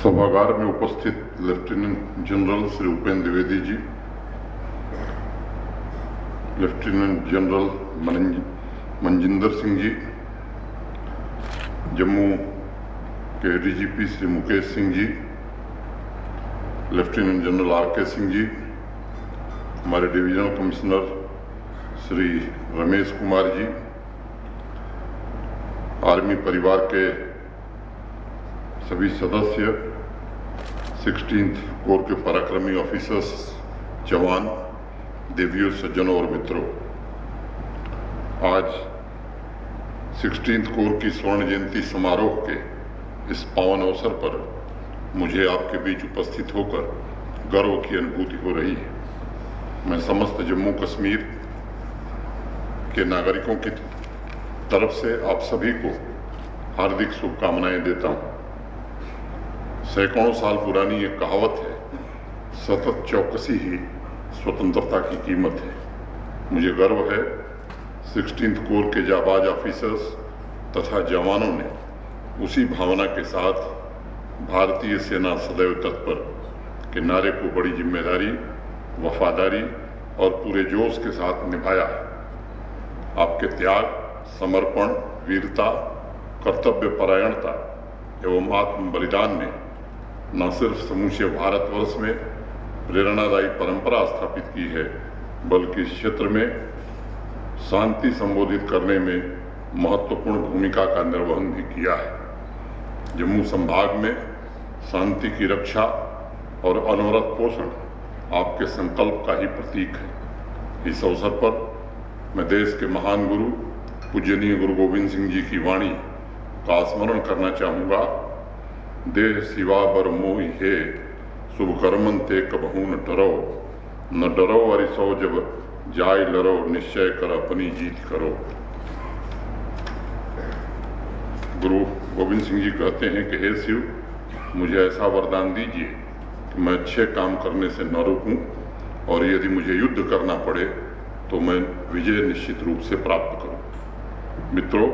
सभागार में उपस्थित lieutenant general Shri Upendra Dwivedi ji, lieutenant general Manjinder Singh ji, Jammu के DGP Shri Mukesh Singh ji, lieutenant general R K. Singh ji, हमारे divisional commissioner Shri Ramesh Kumar ji, army परिवार के सभी सदस्य, 16th कोर के पराक्रमी ऑफिसर्स, जवान, देवियों, सज्जनों और मित्रों, आज 16th कोर की स्वर्ण जयंती समारोह के इस पावन अवसर पर मुझे आपके बीच उपस्थित होकर गर्व की अनुभूति हो रही है। मैं समस्त जम्मू कश्मीर के नागरिकों की तरफ से आप सभी को हार्दिक शुभकामनाएं देता हूं। सैकड़ों साल पुरानी एक कहावत है, सतत चौकसी ही स्वतंत्रता की कीमत है। मुझे गर्व है 16th कोर के जाबाज ऑफिसर्स तथा जवानों ने उसी भावना के साथ भारतीय सेना सदैव तत्पर के नारे को बड़ी जिम्मेदारी, वफादारी और पूरे जोश के साथ निभाया है। आपके त्याग, समर्पण, वीरता, कर्तव्य परायणता एवं आत्म बलिदान ने न सिर्फ समूचे भारतवर्ष में प्रेरणादायी परंपरा स्थापित की है, बल्कि इस क्षेत्र में शांति संबोधित करने में महत्वपूर्ण भूमिका का निर्वहन भी किया है। जम्मू संभाग में शांति की रक्षा और अनवरत पोषण आपके संकल्प का ही प्रतीक है। इस अवसर पर मैं देश के महान गुरु पूजनीय गुरु गोविंद सिंह जी की वाणी का स्मरण करना चाहूँगा। देह सिवा बर मोहि है, शुभ कर्मन ते कबहू न डरो अरिसो जब जाय लरो, निश्चय कर अपनी जीत करो। गुरु गोविंद सिंह जी कहते हैं कि हे शिव, मुझे ऐसा वरदान दीजिए कि मैं अच्छे काम करने से न रुकूं और यदि मुझे युद्ध करना पड़े तो मैं विजय निश्चित रूप से प्राप्त करूं। मित्रों,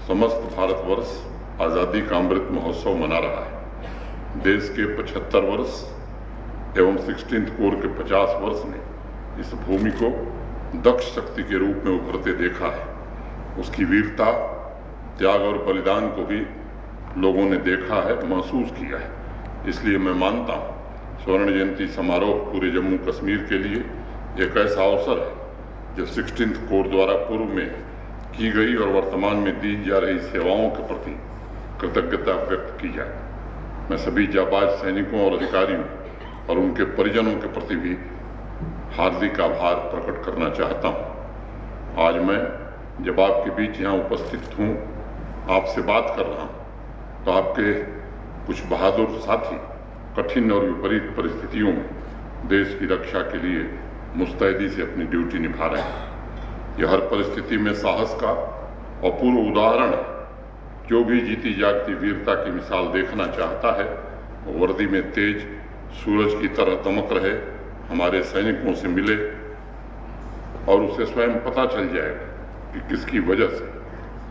समस्त भारतवर्ष आज़ादी का अमृत महोत्सव मना रहा है। देश के 75 वर्ष एवं 16th कोर के 50 वर्ष ने इस भूमि को दक्ष शक्ति के रूप में उभरते देखा है। उसकी वीरता, त्याग और बलिदान को भी लोगों ने देखा है, महसूस किया है। इसलिए मैं मानता हूँ स्वर्ण जयंती समारोह पूरे जम्मू कश्मीर के लिए एक ऐसा अवसर है जब 16th कोर द्वारा पूर्व में की गई और वर्तमान में दी जा रही सेवाओं के प्रति कृतज्ञता व्यक्त की जाए। मैं सभी जाबाज सैनिकों और अधिकारियों और उनके परिजनों के प्रति भी हार्दिक आभार प्रकट करना चाहता हूँ। आज मैं जब आपके बीच यहाँ उपस्थित हूँ, आपसे बात कर रहा हूँ, तो आपके कुछ बहादुर साथी कठिन और विपरीत परिस्थितियों में देश की रक्षा के लिए मुस्तैदी से अपनी ड्यूटी निभा रहे हैं। यह हर परिस्थिति में साहस का अपूर्व उदाहरण है। जो भी जीती जागती वीरता की मिसाल देखना चाहता है, वो वर्दी में तेज सूरज की तरह दमक रहे हमारे सैनिकों से मिले और उसे स्वयं पता चल जाएगा कि किसकी वजह से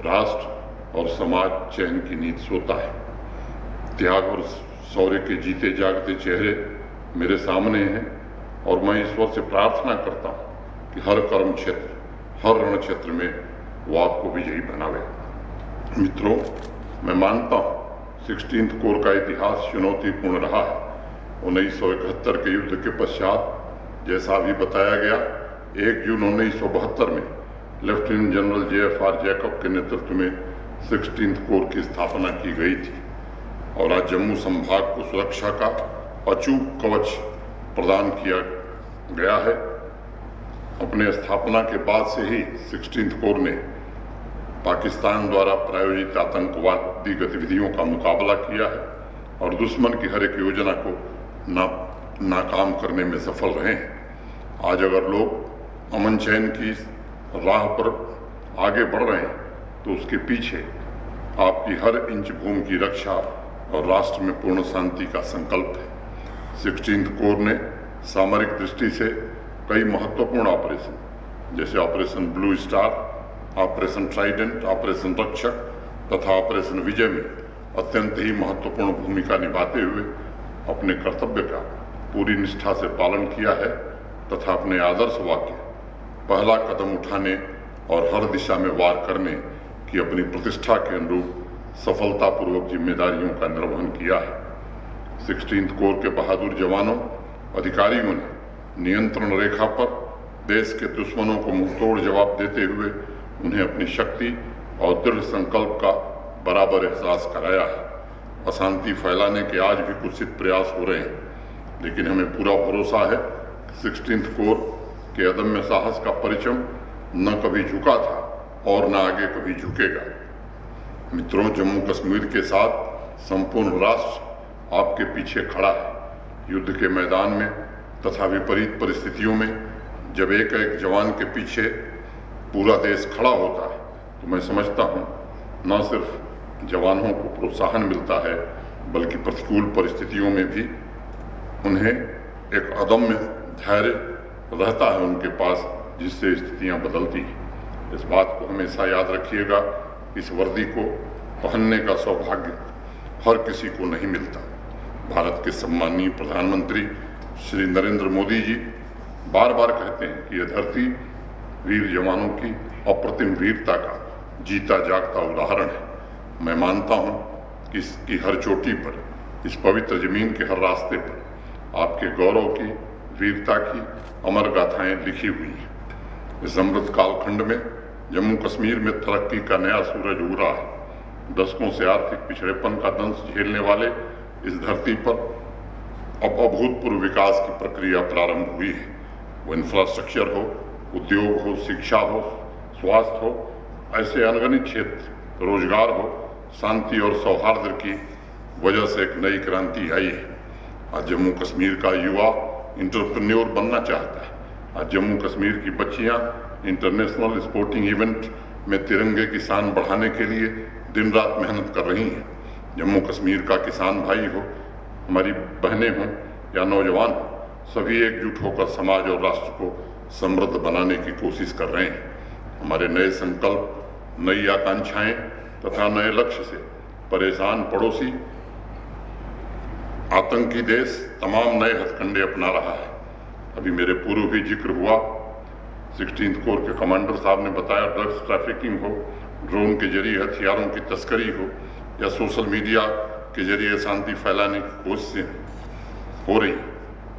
राष्ट्र और समाज चैन की नींद सोता है। त्याग और शौर्य के जीते जागते चेहरे मेरे सामने हैं और मैं ईश्वर से प्रार्थना करता हूँ कि हर कर्म क्षेत्र, हर रण क्षेत्र में वो आपको विजयी बनावे। मित्रों, मैं मानता हूँ 16th कोर का इतिहास चुनौतीपूर्ण रहा है। 1971 के युद्ध के पश्चात जैसा अभी बताया गया, 1 जून 1972 में लेफ्टिनेंट जनरल J.F.R. जैकब के नेतृत्व में 16th कोर की स्थापना की गई थी और आज जम्मू संभाग को सुरक्षा का अचूक कवच प्रदान किया गया है। अपने स्थापना के बाद से ही 16th कोर ने पाकिस्तान द्वारा प्रायोजित आतंकवादी गतिविधियों का मुकाबला किया है और दुश्मन की हर एक योजना को नाकाम करने में सफल रहे हैं। आज अगर लोग अमन चैन की राह पर आगे बढ़ रहे हैं तो उसके पीछे आपकी हर इंच भूमि की रक्षा और राष्ट्र में पूर्ण शांति का संकल्प है। 16th कोर ने सामरिक दृष्टि से कई महत्वपूर्ण ऑपरेशन जैसे operation blue star, operation Trident, operation रक्षक तथा ऑपरेशन विजय में अत्यंत ही महत्वपूर्ण भूमिका निभाते हुए अपने कर्तव्य का पूरी निष्ठा से पालन किया है तथा अपने आदर्श वाक्य पहला कदम उठाने और हर दिशा में वार करने की अपनी प्रतिष्ठा के अनुरूप सफलतापूर्वक जिम्मेदारियों का निर्वहन किया है। 16th कोर के बहादुर जवानों अधिकारियों ने नियंत्रण रेखा पर देश के दुश्मनों को मुंहतोड़ जवाब देते हुए उन्हें अपनी शक्ति और दृढ़ संकल्प का बराबर एहसास कराया है। अशांति फैलाने के आज भी कुत्सित प्रयास हो रहे हैं, लेकिन हमें पूरा भरोसा है कि 16th कोर के अदम्य साहस का परिचम न कभी झुका था और न आगे कभी झुकेगा। मित्रों, जम्मू कश्मीर के साथ संपूर्ण राष्ट्र आपके पीछे खड़ा है। युद्ध के मैदान में तथा विपरीत परिस्थितियों में जब एक एक जवान के पीछे पूरा देश खड़ा होता है तो मैं समझता हूँ न सिर्फ जवानों को प्रोत्साहन मिलता है बल्कि प्रतिकूल परिस्थितियों में भी उन्हें एक अदम्य धैर्य रहता है उनके पास, जिससे स्थितियां बदलती हैं। इस बात को हमेशा याद रखिएगा, इस वर्दी को पहनने का सौभाग्य हर किसी को नहीं मिलता। भारत के सम्माननीय प्रधानमंत्री श्री नरेंद्र मोदी जी बार बार कहते हैं कि यह धरती वीर जवानों की अप्रतिम वीरता का जीता जागता उदाहरण है। मैं मानता हूं कि इसकी हर चोटी पर, इस पवित्र जमीन के हर रास्ते पर आपके गौरव की, वीरता की अमर गाथाएं लिखी हुई हैं। इस अमृत कालखंड में जम्मू कश्मीर में तरक्की का नया सूरज उग रहा है। दशकों से आर्थिक पिछड़ेपन का दंश झेलने वाले इस धरती पर अब अभूतपूर्व विकास की प्रक्रिया प्रारंभ हुई है। वो इंफ्रास्ट्रक्चर हो, उद्योग हो, शिक्षा हो, स्वास्थ्य हो, ऐसे अनगिनत क्षेत्र, रोजगार हो, शांति और सौहार्द की वजह से एक नई क्रांति आई है। आज जम्मू कश्मीर का युवा इंटरप्रेन्योर बनना चाहता है। आज जम्मू कश्मीर की बच्चियां इंटरनेशनल स्पोर्टिंग इवेंट में तिरंगे की शान बढ़ाने के लिए दिन रात मेहनत कर रही हैं। जम्मू कश्मीर का किसान भाई हो, हमारी बहनें हों या नौजवान हो, सभी एकजुट होकर समाज और राष्ट्र को समृद्ध बनाने की कोशिश कर रहे हैं। हमारे नए संकल्प, नई आकांक्षाएं तथा नए लक्ष्य से परेशान पड़ोसी आतंकी देश तमाम नए हथकंडे अपना रहा है। अभी मेरे पूर्व भी जिक्र हुआ, 16th कोर के कमांडर साहब ने बताया, ड्रग्स ट्रैफिकिंग हो, ड्रोन के जरिए हथियारों की तस्करी हो या सोशल मीडिया के जरिए शांति फैलाने की कोशिशें हो रही,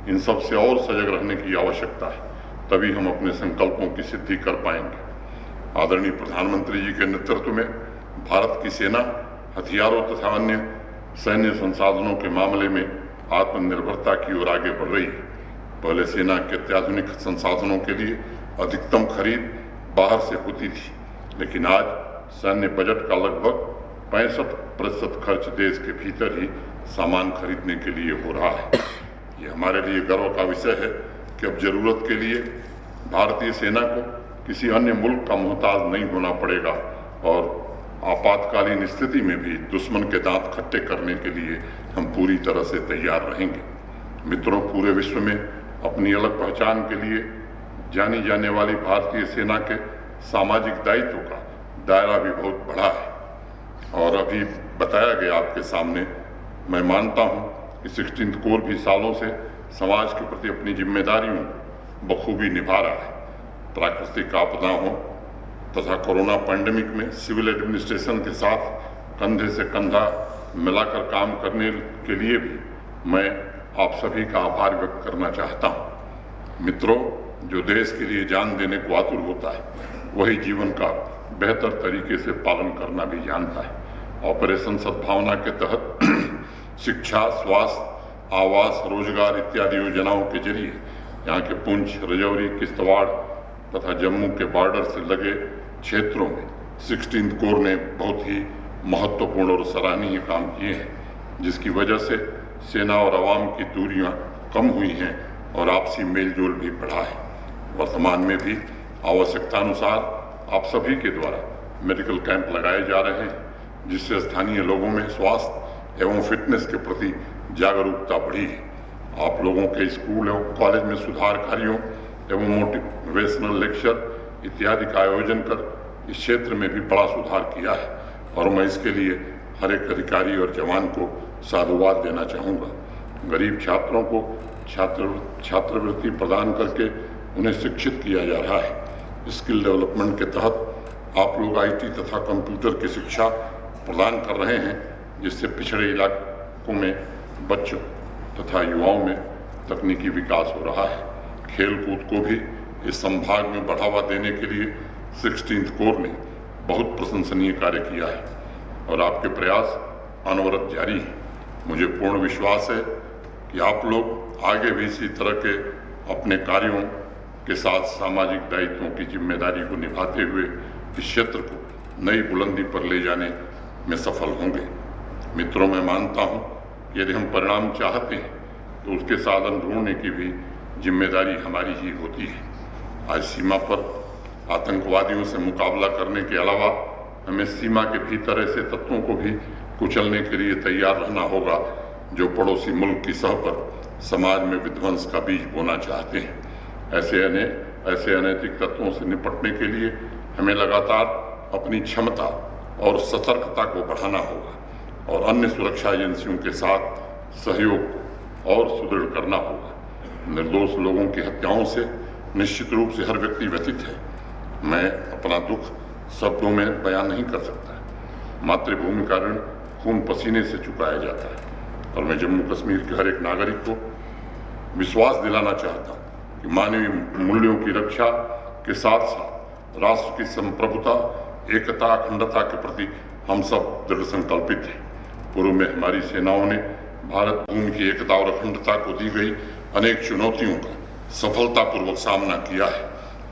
इन सब से और सजग रहने की आवश्यकता है, तभी हम अपने संकल्पों की सिद्धि कर पाएंगे। आदरणीय प्रधानमंत्री जी के नेतृत्व में भारत की सेना हथियारों तथा अन्य सैन्य संसाधनों के मामले में आत्मनिर्भरता की ओर आगे बढ़ रही है। पहले सेना के अत्याधुनिक संसाधनों के लिए अधिकतम खरीद बाहर से होती थी, लेकिन आज सैन्य बजट का लगभग 65% खर्च देश के भीतर ही सामान खरीदने के लिए हो रहा है। ये हमारे लिए गर्व का विषय है कि अब जरूरत के लिए भारतीय सेना को किसी अन्य मुल्क का मोहताज नहीं होना पड़ेगा और आपातकालीन स्थिति में भी दुश्मन के दांत खट्टे करने के लिए हम पूरी तरह से तैयार रहेंगे। मित्रों, पूरे विश्व में अपनी अलग पहचान के लिए जानी जाने वाली भारतीय सेना के सामाजिक दायित्व का दायरा भी बहुत बड़ा है और अभी बताया गया आपके सामने। मैं मानता हूं कि 16th कोर भी सालों से समाज के प्रति अपनी जिम्मेदारियों बखूबी निभा रहा है। प्राकृतिक आपदा हो तथा कोरोना पैंडेमिक में सिविल एडमिनिस्ट्रेशन के साथ कंधे से कंधा मिलाकर काम करने के लिए भी मैं आप सभी का आभार व्यक्त करना चाहता हूं। मित्रों, जो देश के लिए जान देने को आतुर होता है वही जीवन का बेहतर तरीके से पालन करना भी जानता है। ऑपरेशन सद्भावना के तहत शिक्षा, स्वास्थ्य, आवास, रोजगार इत्यादि योजनाओं के जरिए यहाँ के पुंछ, रजौरी, किश्तवाड़ तथा जम्मू के बॉर्डर से लगे क्षेत्रों में 16th कोर ने बहुत ही महत्वपूर्ण और सराहनीय काम किए हैं, जिसकी वजह से सेना और आवाम की दूरियां कम हुई हैं और आपसी मेलजोल भी बढ़ा है। वर्तमान में भी आवश्यकतानुसार आप सभी के द्वारा मेडिकल कैंप लगाए जा रहे हैं, जिससे स्थानीय लोगों में स्वास्थ्य एवं फिटनेस के प्रति जागरूकता बढ़ी है। आप लोगों के स्कूल एवं कॉलेज में सुधार कार्यों एवं मोटिवेशनल लेक्चर इत्यादि का आयोजन कर इस क्षेत्र में भी बड़ा सुधार किया है और मैं इसके लिए हर एक अधिकारी और जवान को साधुवाद देना चाहूँगा। गरीब छात्रों को छात्रवृत्ति प्रदान करके उन्हें शिक्षित किया जा रहा है। स्किल डेवलपमेंट के तहत आप लोग IT तथा कंप्यूटर की शिक्षा प्रदान कर रहे हैं, जिससे पिछड़े इलाकों में बच्चों तथा युवाओं में तकनीकी विकास हो रहा है। खेल कूद को भी इस संभाग में बढ़ावा देने के लिए 16th कोर ने बहुत प्रशंसनीय कार्य किया है और आपके प्रयास अनवरत जारी हैं। मुझे पूर्ण विश्वास है कि आप लोग आगे भी इसी तरह के अपने कार्यों के साथ सामाजिक दायित्वों की जिम्मेदारी को निभाते हुए इस क्षेत्र को नई बुलंदी पर ले जाने में सफल होंगे। मित्रों, मैं मानता हूं कि यदि हम परिणाम चाहते हैं तो उसके साधन ढूंढने की भी जिम्मेदारी हमारी ही होती है। आज सीमा पर आतंकवादियों से मुकाबला करने के अलावा हमें सीमा के भीतर ऐसे तत्वों को भी कुचलने के लिए तैयार रहना होगा जो पड़ोसी मुल्क की सतह पर समाज में विध्वंस का बीज बोना चाहते हैं। ऐसे अनैतिक तत्वों से निपटने के लिए हमें लगातार अपनी क्षमता और सतर्कता को बढ़ाना होगा और अन्य सुरक्षा एजेंसियों के साथ सहयोग को और सुदृढ़ करना होगा। निर्दोष लोगों की हत्याओं से निश्चित रूप से हर व्यक्ति व्यथित है। मैं अपना दुख शब्दों में बयान नहीं कर सकता। मातृभूमि का ऋण खून पसीने से चुकाया जाता है और मैं जम्मू कश्मीर के हर एक नागरिक को विश्वास दिलाना चाहता हूँ कि मानवीय मूल्यों की रक्षा के साथ साथ राष्ट्र की संप्रभुता, एकता, अखंडता के प्रति हम सब दृढ़ संकल्पित हैं। पूर्व में हमारी सेनाओं ने भारत भूमि की एकता और अखंडता को दी गई अनेक चुनौतियों का सफलतापूर्वक सामना किया है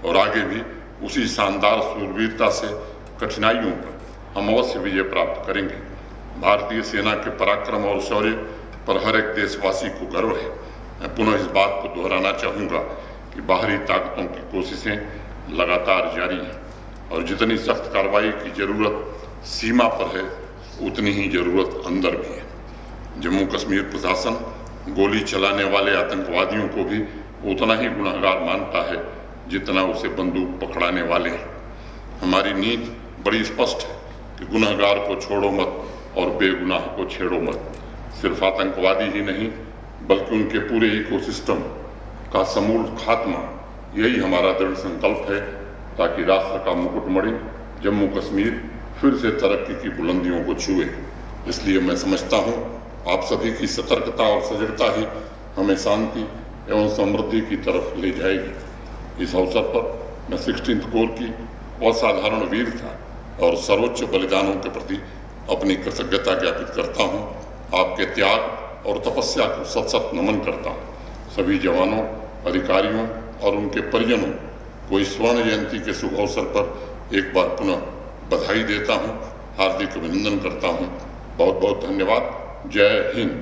और आगे भी उसी शानदार शूरवीरता से कठिनाइयों पर हम अवश्य विजय प्राप्त करेंगे। भारतीय सेना के पराक्रम और शौर्य पर हर एक देशवासी को गर्व है। मैं पुनः इस बात को दोहराना चाहूँगा कि बाहरी ताकतों की कोशिशें लगातार जारी हैं और जितनी सख्त कार्रवाई की जरूरत सीमा पर है उतनी ही जरूरत अंदर भी है। जम्मू कश्मीर प्रशासन गोली चलाने वाले आतंकवादियों को भी उतना ही गुनहगार मानता है जितना उसे बंदूक पकड़ाने वाले हैं। हमारी नीति बड़ी स्पष्ट है कि गुनहगार को छोड़ो मत और बेगुनाह को छेड़ो मत। सिर्फ आतंकवादी ही नहीं बल्कि उनके पूरे इकोसिस्टम का समूल खात्मा, यही हमारा दृढ़ संकल्प है ताकि राष्ट्र का मुकुटमणि जम्मू कश्मीर फिर से तरक्की की बुलंदियों को छुए। इसलिए मैं समझता हूँ आप सभी की सतर्कता और सजगता ही हमें शांति एवं समृद्धि की तरफ ले जाएगी। इस अवसर पर मैं 16th कोर की असाधारण वीरता और सर्वोच्च बलिदानों के प्रति अपनी कृतज्ञता ज्ञापित करता हूँ। आपके त्याग और तपस्या को सत सत नमन करता हूँ। सभी जवानों, अधिकारियों और उनके परिजनों को इस स्वर्ण जयंती के शुभ अवसर पर एक बार पुनः बधाई देता हूँ, हार्दिक अभिनंदन करता हूँ। बहुत बहुत धन्यवाद। जय हिंद।